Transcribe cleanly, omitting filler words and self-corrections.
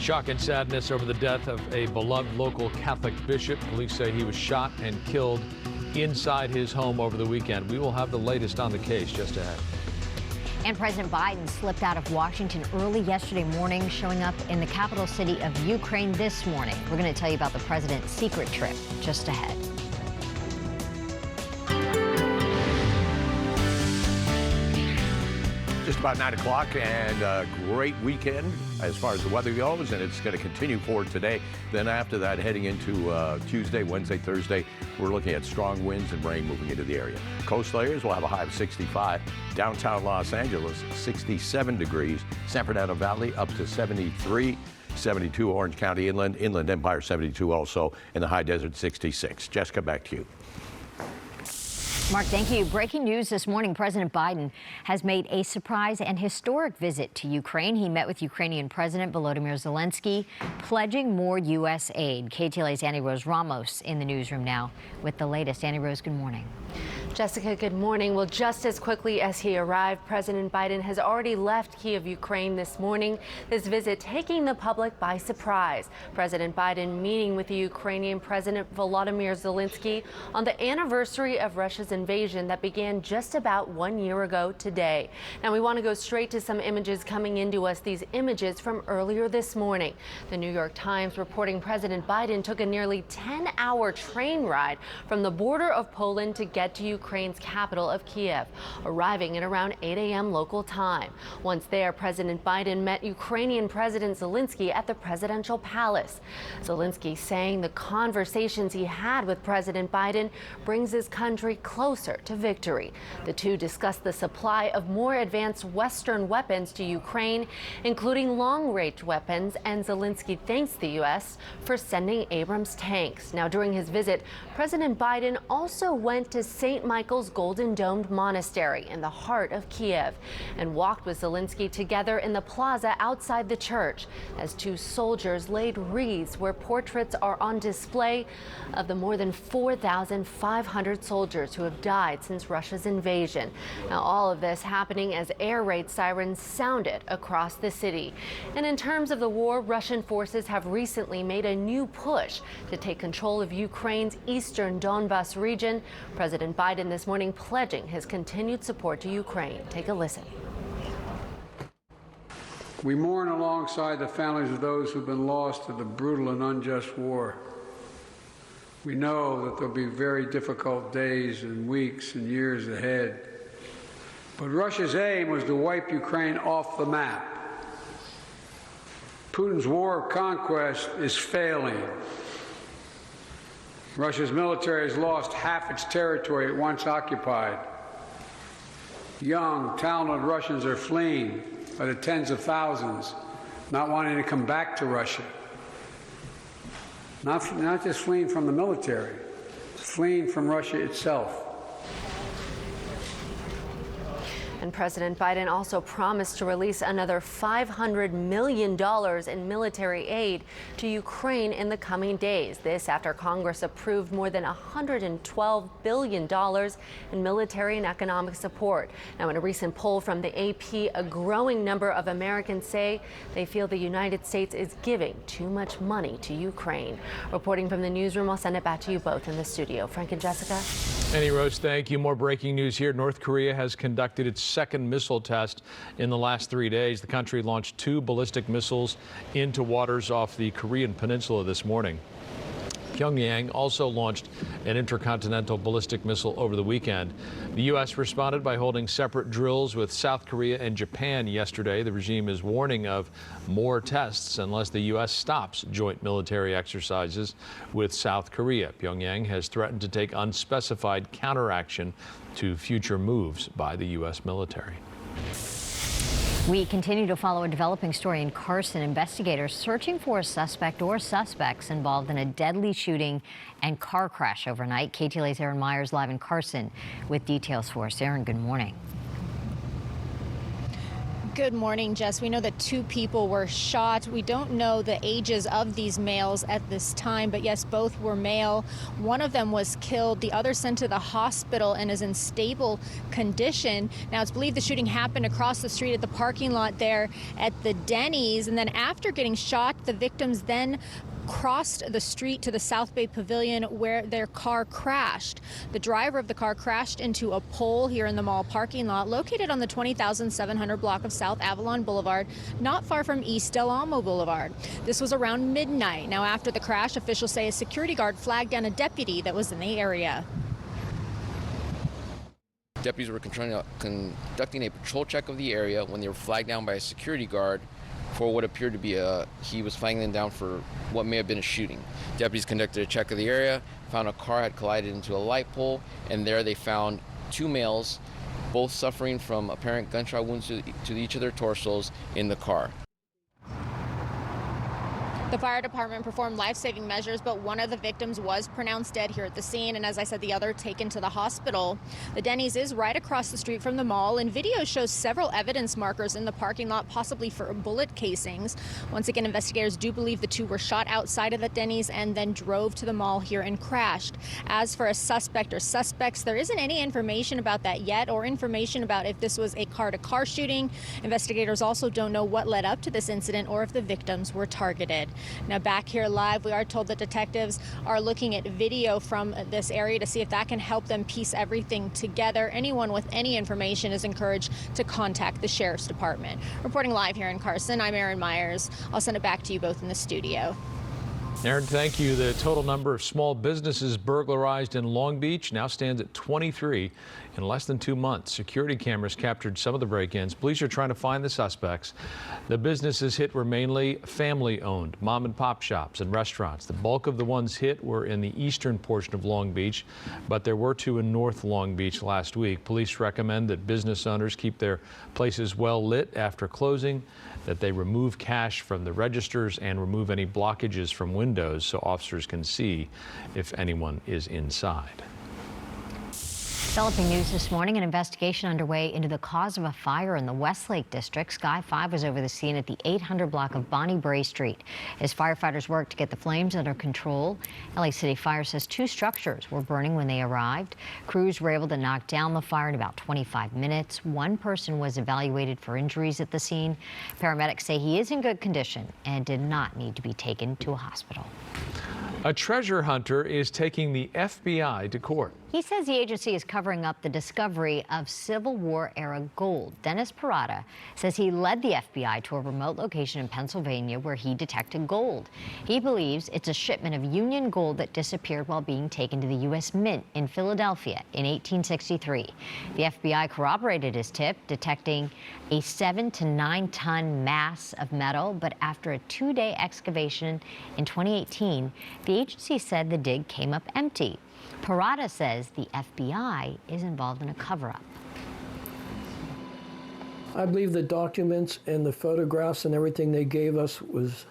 Shock and sadness over the death of a beloved local Catholic bishop. Police say he was shot and killed inside his home over the weekend. We will have the latest on the case just ahead. And President Biden slipped out of Washington early yesterday morning, showing up in the capital city of Ukraine this morning. We're going to tell you about the president's secret trip just ahead. Just about 9 o'clock, and a great weekend as far as the weather goes, and it's going to continue forward today. Then after that, heading into Tuesday, Wednesday, Thursday, we're looking at strong winds and rain moving into the area. Coastal areas will have a high of 65. Downtown Los Angeles, 67 degrees. San Fernando Valley up to 73. 72 Orange County Inland, Inland Empire 72 also, in the high desert 66. Jessica, back to you. Mark, thank you. Breaking news this morning, President Biden has made a surprise and historic visit to Ukraine. He met with Ukrainian President Volodymyr Zelensky, pledging more U.S. aid. KTLA's Annie Rose Ramos in the newsroom now with the latest. Annie Rose, good morning. Jessica, good morning. Well, just as quickly as he arrived, President Biden has already left Kiev, Ukraine this morning. This visit taking the public by surprise. President Biden meeting with the Ukrainian President Volodymyr Zelensky on the anniversary of Russia's invasion that began just about 1 year ago today. Now, we want to go straight to some images coming into us, these images from earlier this morning. The New York Times reporting President Biden took a nearly 10-hour train ride from the border of Poland to get to Ukraine's capital of Kiev, arriving at around 8 a.m. local time. Once there, President Biden met Ukrainian President Zelensky at the presidential palace. Zelensky saying the conversations he had with President Biden brings his country closer to victory. The two discussed the supply of more advanced Western weapons to Ukraine, including long-range weapons, and Zelensky thanks the U.S. for sending Abrams tanks. Now, during his visit, President Biden also went to St. Michael's Golden Domed Monastery in the heart of Kiev and walked with Zelensky together in the plaza outside the church as two soldiers laid wreaths where portraits are on display of the more than 4,500 soldiers who have died since Russia's invasion. Now, all of this happening as air raid sirens sounded across the city. And in terms of the war, Russian forces have recently made a new push to take control of Ukraine's eastern Donbas region. President Biden this morning pledging his continued support to Ukraine. Take a listen. We mourn alongside the families of those who've been lost to the brutal and unjust war. We know that there'll be very difficult days and weeks and years ahead. But Russia's aim was to wipe Ukraine off the map. Putin's war of conquest is failing. Russia's military has lost half its territory it once occupied. Young, talented Russians are fleeing by the tens of thousands, not wanting to come back to Russia. Not just fleeing from the military, fleeing from Russia itself. And President Biden also promised to release another $500 million in military aid to Ukraine in the coming days. This after Congress approved more than $112 billion in military and economic support. Now, in a recent poll from the AP, a growing number of Americans say they feel the United States is giving too much money to Ukraine. Reporting from the newsroom, I'll send it back to you both in the studio. Frank and Jessica. Annie Rose, thank you. More breaking news here. North Korea has conducted its second missile test in the last 3 days. The country launched 2 ballistic missiles into waters off the Korean peninsula this morning. Pyongyang also launched an intercontinental ballistic missile over the weekend. The U.S. responded by holding separate drills with South Korea and Japan yesterday. The regime is warning of more tests unless the U.S. stops joint military exercises with South Korea. Pyongyang has threatened to take unspecified counteraction to future moves by the U.S. military. We continue to follow a developing story in Carson. Investigators searching for a suspect or suspects involved in a deadly shooting and car crash overnight. KTLA's Aaron Myers live in Carson with details for us. Aaron, good morning. Good morning, Jess. We know that 2 people were shot. We don't know the ages of these males at this time, but yes, both were male. One of them was killed. The other sent to the hospital and is in stable condition. Now, it's believed the shooting happened across the street at the parking lot there at the Denny's. And then after getting shot, the victims then crossed the street to the South Bay Pavilion where their car crashed. The driver of the car crashed into a pole here in the mall parking lot located on the 20,700 block of South Avalon Boulevard, not far from East Del Amo Boulevard. This was around midnight. Now, after the crash, officials say a security guard flagged down a deputy that was in the area. Deputies were conducting a patrol check of the area when they were flagged down by a security guard for what appeared to be he was flagging them down for what may have been a shooting. Deputies conducted a check of the area, found a car had collided into a light pole, and there they found 2 males, both suffering from apparent gunshot wounds to each of their torsos in the car. The fire department performed life-saving measures, but one of the victims was pronounced dead here at the scene, and as I said, the other taken to the hospital. The Denny's is right across the street from the mall, and video shows several evidence markers in the parking lot, possibly for bullet casings. Once again, investigators do believe the 2 were shot outside of the Denny's and then drove to the mall here and crashed. As for a suspect or suspects, there isn't any information about that yet, or information about if this was a car-to-car shooting. Investigators also don't know what led up to this incident or if the victims were targeted. Now, back here live, we are told that detectives are looking at video from this area to see if that can help them piece everything together. Anyone with any information is encouraged to contact the Sheriff's Department. Reporting live here in Carson, I'm Erin Myers. I'll send it back to you both in the studio. Erin, thank you. The total number of small businesses burglarized in Long Beach now stands at 23 in less than 2 months. Security cameras captured some of the break-ins. Police are trying to find the suspects. The businesses hit were mainly family-owned, mom-and-pop shops and restaurants. The bulk of the ones hit were in the eastern portion of Long Beach, but there were 2 in North Long Beach last week. Police recommend that business owners keep their places well lit after closing, that they remove cash from the registers and remove any blockages from windows so officers can see if anyone is inside. Developing news this morning, an investigation underway into the cause of a fire in the Westlake district. Sky 5 was over the scene at the 800 block of Bonnie Bray Street as firefighters worked to get the flames under control. LA City Fire says 2 structures were burning when they arrived. Crews were able to knock down the fire in about 25 minutes. 1 person was evaluated for injuries at the scene. Paramedics say he is in good condition and did not need to be taken to a hospital. A treasure hunter is taking the FBI to court. He says the agency is covering up the discovery of Civil War-era gold. Dennis Parada says he led the FBI to a remote location in Pennsylvania where he detected gold. He believes it's a shipment of Union gold that disappeared while being taken to the U.S. Mint in Philadelphia in 1863. The FBI corroborated his tip, detecting a 7 to 9 ton mass of metal, but after a 2-day excavation in 2018, the agency said the dig came up empty. Parada says the FBI is involved in a cover-up. I believe the documents and the photographs and everything they gave us was